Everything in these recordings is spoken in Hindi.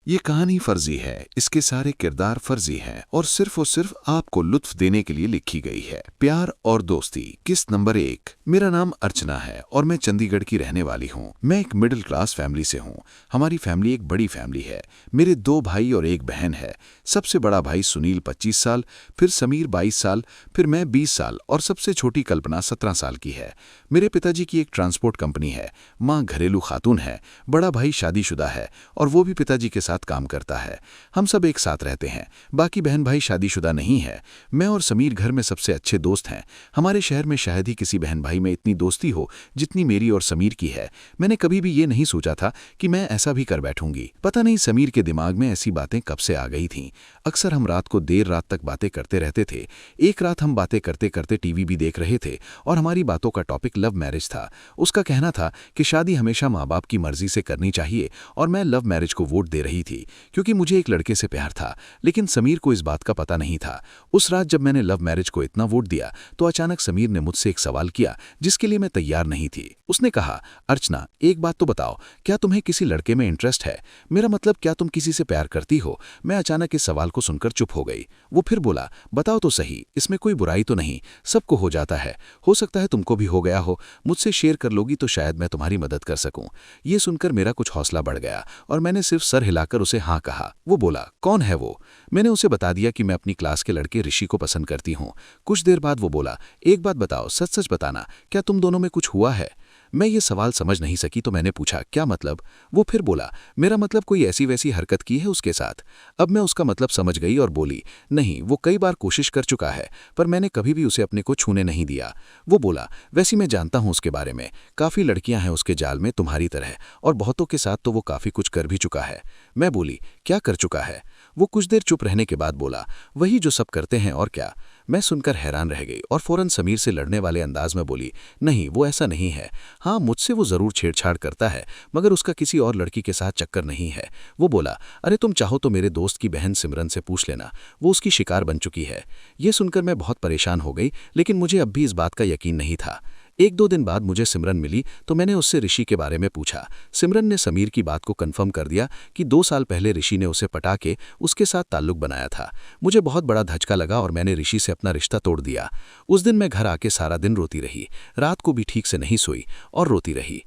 ये कहानी फर्जी है, इसके सारे किरदार फर्जी हैं और सिर्फ आपको लुत्फ देने के लिए लिखी गई है। प्यार और दोस्ती किस्त नंबर 1। मेरा नाम अर्चना है और मैं चंडीगढ़ की रहने वाली हूँ। मैं एक मिडिल क्लास फैमिली से हूँ। हमारी फैमिली एक बड़ी फैमिली है। मेरे 2 भाई और 1 बहन है। सबसे बड़ा भाई सुनील 25 साल, फिर समीर 22 साल, फिर मैं 20 साल और सबसे छोटी कल्पना 17 साल की है। मेरे पिताजी की एक ट्रांसपोर्ट कंपनी है। माँ घरेलू खातून है। बड़ा भाई शादीशुदा है और वो भी पिताजी के साथ काम करता है। हम सब एक साथ रहते हैं। बाकी बहन भाई शादीशुदा नहीं है। मैं और समीर घर में सबसे अच्छे दोस्त हैं। हमारे शहर में शायद ही किसी बहन भाई में इतनी दोस्ती हो जितनी मेरी और समीर की है। मैंने कभी भी ये नहीं सोचा था कि मैं ऐसा भी कर बैठूंगी। पता नहीं समीर के दिमाग में ऐसी बातें कब से आ गई थीं। अक्सर हम रात को देर रात तक बातें करते रहते थे। एक रात हम बातें करते करते टीवी भी देख रहे थे और हमारी बातों का टॉपिक लव मैरिज था। उसका कहना था कि शादी हमेशा माँ बाप की मर्जी से करनी चाहिए और मैं लव मैरिज को वोट दे रही थी क्योंकि मुझे एक लड़के से प्यार था। लेकिन समीर को इस बात का पता नहीं था। उस रात जब मैंने लव मैरिज को इतना वोट दिया तो अचानक समीर ने मुझसे एक सवाल किया जिसके लिए मैं तैयार नहीं थी। उसने कहा, अर्चना एक बात तो बताओ, क्या तुम्हें किसी लड़के में इंटरेस्ट है? मेरा मतलब क्या तुम किसी से प्यार करती हो? मैं अचानक इस सवाल को सुनकर चुप हो गई। वो फिर बोला, बताओ तो सही, इसमें कोई बुराई तो नहीं, सबको हो जाता है, हो सकता है तुमको भी हो गया हो, मुझसे शेयर कर लोगी तो शायद मैं तुम्हारी मदद कर सकूं। ये सुनकर मेरा कुछ हौसला बढ़ गया और मैंने सिर्फ सर हिलाकर उसे हाँ कहा। वो बोला, कौन है वो? मैंने उसे बता दिया कि मैं अपनी क्लास के लड़के ऋषि को पसंद करती हूँ। कुछ देर बाद वो बोला, एक बात बताओ, सच सच बताना, क्या तुम दोनों में कुछ हुआ है? मैं ये सवाल समझ नहीं सकी तो मैंने पूछा, क्या मतलब? वो फिर बोला, मेरा मतलब कोई ऐसी वैसी हरकत की है उसके साथ। अब मैं उसका मतलब समझ गई और बोली, नहीं, वो कई बार कोशिश कर चुका है पर मैंने कभी भी उसे अपने को छूने नहीं दिया। वो बोला, वैसे मैं जानता हूँ उसके बारे में, काफ़ी लड़कियां हैं उसके जाल में तुम्हारी तरह और बहुतों के साथ तो वो काफ़ी कुछ कर भी चुका है। मैं बोली, क्या कर चुका है? वो कुछ देर चुप रहने के बाद बोला, वही जो सब करते हैं और क्या। मैं सुनकर हैरान रह गई और फौरन समीर से लड़ने वाले अंदाज में बोली, नहीं, वो ऐसा नहीं है। हाँ, मुझसे वो ज़रूर छेड़छाड़ करता है मगर उसका किसी और लड़की के साथ चक्कर नहीं है। वो बोला, अरे तुम चाहो तो मेरे दोस्त की बहन सिमरन से पूछ लेना, वो उसकी शिकार बन चुकी है। ये सुनकर मैं बहुत परेशान हो गई लेकिन मुझे अब भी इस बात का यकीन नहीं था। 1-2 दिन बाद मुझे सिमरन मिली तो मैंने उससे ऋषि के बारे में पूछा। सिमरन ने समीर की बात को कन्फर्म कर दिया कि 2 साल पहले ऋषि ने उसे पटा के उसके साथ ताल्लुक बनाया था। मुझे बहुत बड़ा धचका लगा और मैंने ऋषि से अपना रिश्ता तोड़ दिया। उस दिन मैं घर आके सारा दिन रोती रही, रात को भी ठीक से नहीं सोई और रोती रही।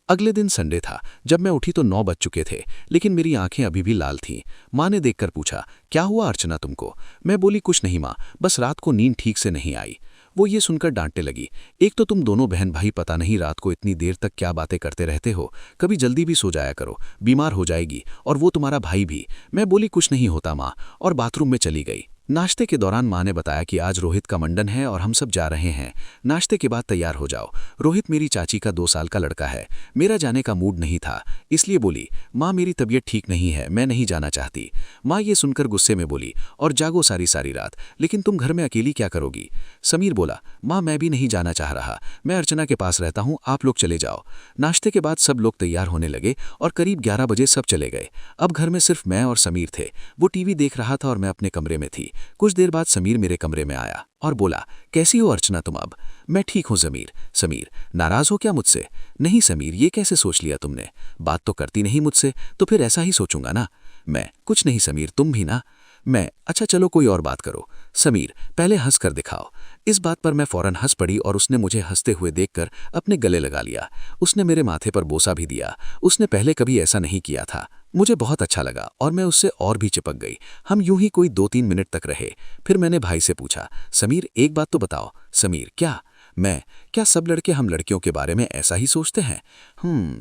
अगले दिन संडे था। जब मैं उठी तो 9 बज चुके थे लेकिन मेरी आंखें अभी भी लाल थीं। माँ ने देखकर पूछा, क्या हुआ अर्चना तुमको? मैं बोली, कुछ नहीं माँ, बस रात को नींद ठीक से नहीं आई। वो ये सुनकर डांटने लगी, एक तो तुम दोनों बहन भाई पता नहीं रात को इतनी देर तक क्या बातें करते रहते हो, कभी जल्दी भी सो जाया करो, बीमार हो जाएगी, और वो तुम्हारा भाई भी। मैं बोली, कुछ नहीं होता माँ, और बाथरूम में चली गई। नाश्ते के दौरान माँ ने बताया कि आज रोहित का मंडन है और हम सब जा रहे हैं। नाश्ते के बाद तैयार हो जाओ। रोहित मेरी चाची का 2 साल का लड़का है। मेरा जाने का मूड नहीं था, इसलिए बोली, माँ मेरी तबीयत ठीक नहीं है, मैं नहीं जाना चाहती। माँ ये सुनकर गुस्से में बोली, और जागो सारी सारी रात, लेकिन तुम घर में अकेली क्या करोगी? समीर बोला, माँ मैं भी नहीं जाना चाह रहा, मैं अर्चना के पास रहता हूँ, आप लोग चले जाओ। नाश्ते के बाद सब लोग तैयार होने लगे और करीब 11 बजे सब चले गए। अब घर में सिर्फ मैं और समीर थे। वो टीवी देख रहा था और मैं अपने कमरे में थी। कुछ देर बाद समीर मेरे कमरे में आया और बोला, कैसी हो अर्चना तुम अब? मैं ठीक हूँ समीर। समीर, नाराज हो क्या मुझसे? नहीं समीर, ये कैसे सोच लिया तुमने? बात तो करती नहीं मुझसे, तो फिर ऐसा ही सोचूंगा ना। मैं, कुछ नहीं समीर, तुम भी ना। मैं, अच्छा चलो कोई और बात करो। समीर, पहले हंस कर दिखाओ। इस बात पर मैं फौरन हंस पड़ी और उसने मुझे हंसते हुए देखकर अपने गले लगा लिया। उसने मेरे माथे पर बोसा भी दिया। उसने पहले कभी ऐसा नहीं किया था। मुझे बहुत अच्छा लगा और मैं उससे और भी चिपक गई। हम यूं ही कोई 2-3 मिनट तक रहे। फिर मैंने भाई से पूछा, समीर एक बात तो बताओ। समीर, क्या? मैं, क्या सब लड़के हम लड़कियों के बारे में ऐसा ही सोचते हैं?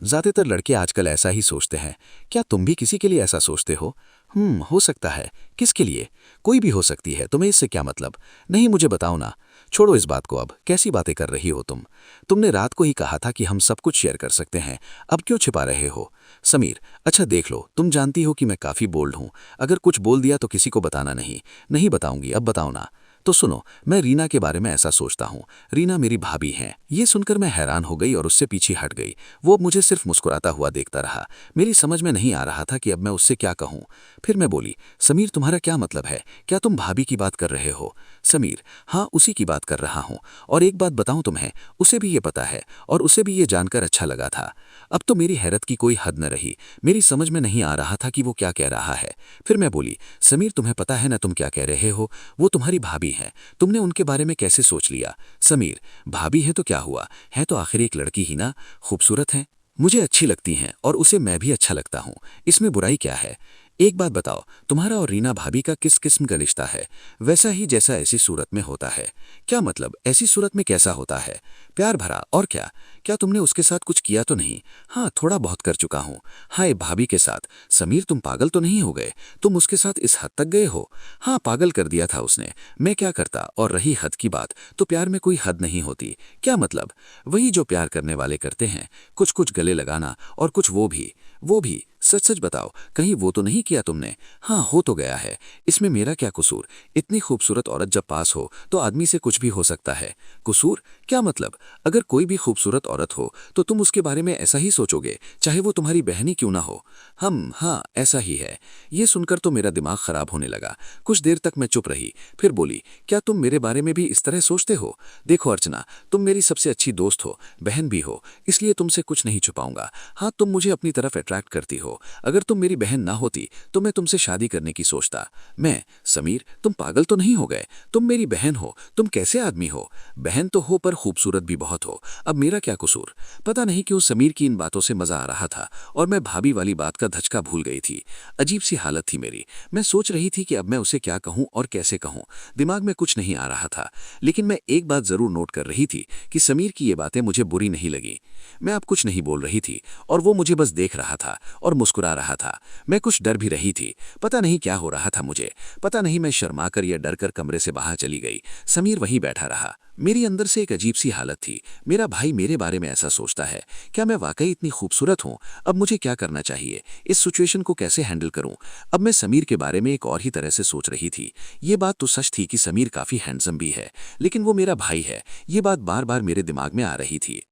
ज़्यादातर लड़के आजकल ऐसा ही सोचते हैं। क्या तुम भी किसी के लिए ऐसा सोचते हो? हो सकता है। किसके लिए? कोई भी हो सकती है, तुम्हें इससे क्या मतलब? नहीं, मुझे बताओ ना। छोड़ो इस बात को, अब कैसी बातें कर रही हो तुम? तुमने रात को ही कहा था कि हम सब कुछ शेयर कर सकते हैं, अब क्यों छिपा रहे हो? समीर, अच्छा देख लो, तुम जानती हो कि मैं काफ़ी बोल्ड हूँ, अगर कुछ बोल दिया तो किसी को बताना नहीं। नहीं बताऊंगी, अब बताओ ना। तो सुनो, मैं रीना के बारे में ऐसा सोचता हूँ। रीना मेरी भाभी हैं। ये सुनकर मैं हैरान हो गई और उससे पीछे हट गई। वो अब मुझे सिर्फ मुस्कुराता हुआ देखता रहा। मेरी समझ में नहीं आ रहा था कि अब मैं उससे क्या कहूँ। फिर मैं बोली, समीर तुम्हारा क्या मतलब है? क्या तुम भाभी की बात कर रहे हो? समीर, हाँ उसी की बात कर रहा हूँ। और एक बात बताऊँ तुम्हें, उसे भी ये पता है और उसे भी ये जानकर अच्छा लगा था। अब तो मेरी हैरत की कोई हद न रही। मेरी समझ में नहीं आ रहा था कि वो क्या कह रहा है। फिर मैं बोली, समीर तुम्हें पता है ना तुम क्या कह रहे हो? वो तुम्हारी भाभी हैं। तुमने उनके बारे में कैसे सोच लिया? समीर, भाभी है तो क्या हुआ, है तो आखिर एक लड़की ही ना, खूबसूरत है, मुझे अच्छी लगती हैं और उसे मैं भी अच्छा लगता हूँ। इसमें बुराई क्या है? एक बात बताओ, तुम्हारा और रीना भाभी का किस किस्म का रिश्ता है? वैसा ही जैसा ऐसी सूरत में होता है। क्या मतलब ऐसी सूरत में कैसा होता है? प्यार भरा और क्या? क्या तुमने उसके साथ कुछ किया तो नहीं? हाँ, थोड़ा बहुत कर चुका हूँ। हाय भाभी के साथ। समीर तुम पागल तो नहीं हो गए? तुम उसके साथ इस हद तक गए हो? हाँ, पागल कर दिया था उसने। मैं क्या करता? और रही हद की बात, तो प्यार में कोई हद नहीं होती। क्या मतलब? वही जो प्यार करने वाले करते हैं, कुछ कुछ गले लगाना और कुछ वो भी। सच सच बताओ, कहीं वो तो नहीं किया तुमने? हाँ, हो तो गया है। इसमें मेरा क्या कसूर? इतनी खूबसूरत औरत जब पास हो तो आदमी से कुछ भी हो सकता है। कसूर? क्या मतलब? अगर कोई भी खूबसूरत औरत हो तो तुम उसके बारे में ऐसा ही सोचोगे, चाहे वो तुम्हारी बहन ही क्यों ना हो। हाँ, ऐसा ही है। ये सुनकर तो मेरा दिमाग खराब होने लगा। कुछ देर तक मैं चुप रही, फिर बोली, क्या तुम मेरे बारे में भी इस तरह सोचते हो? देखो अर्चना, तुम मेरी सबसे अच्छी दोस्त हो, बहन भी हो, इसलिए तुमसे कुछ नहीं छुपाऊंगा। हाँ, तुम मुझे अपनी तरफ अट्रैक्ट करती हो। अगर तुम मेरी बहन ना होती तो मैं तुमसे शादी करने की सोचता। मैं? समीर, तुम पागल तो नहीं हो गए? तुम मेरी बहन हो, तुम कैसे आदमी हो? बहन तो हो पर खूबसूरत भी बहुत हो। अब मेरा क्या कसूर? पता नहीं क्यों समीर की इन बातों से मजा आ रहा था और मैं भाभी वाली बात का धचका भूल गई थी। अजीब सी हालत थी मेरी। मैं सोच रही थी कि अब मैं उसे क्या कहूं और कैसे कहूं। दिमाग में कुछ नहीं आ रहा था। लेकिन मैं एक बात जरूर नोट कर रही थी कि समीर की ये बातें मुझे बुरी नहीं लगी। मैं अब कुछ नहीं बोल रही थी और वो मुझे बस देख रहा था और मुस्कुरा रहा था। मैं कुछ डर भी रही थी। पता नहीं क्या हो रहा था मुझे। पता नहीं मैं शर्मा कर या डर कर कमरे से बाहर चली गई। समीर वहीं बैठा रहा। मेरी अंदर से एक अजीब सी हालत थी। मेरा भाई मेरे बारे में ऐसा सोचता है। क्या मैं वाकई इतनी खूबसूरत हूँ? अब मुझे क्या करना चाहिए? इस सिचुएशन को कैसे हैंडल करूं? अब मैं समीर के बारे में एक और ही तरह से सोच रही थी। ये बात तो सच थी कि समीर काफी हैंडसम भी है, लेकिन वो मेरा भाई है। ये बात बार बार मेरे दिमाग में आ रही थी।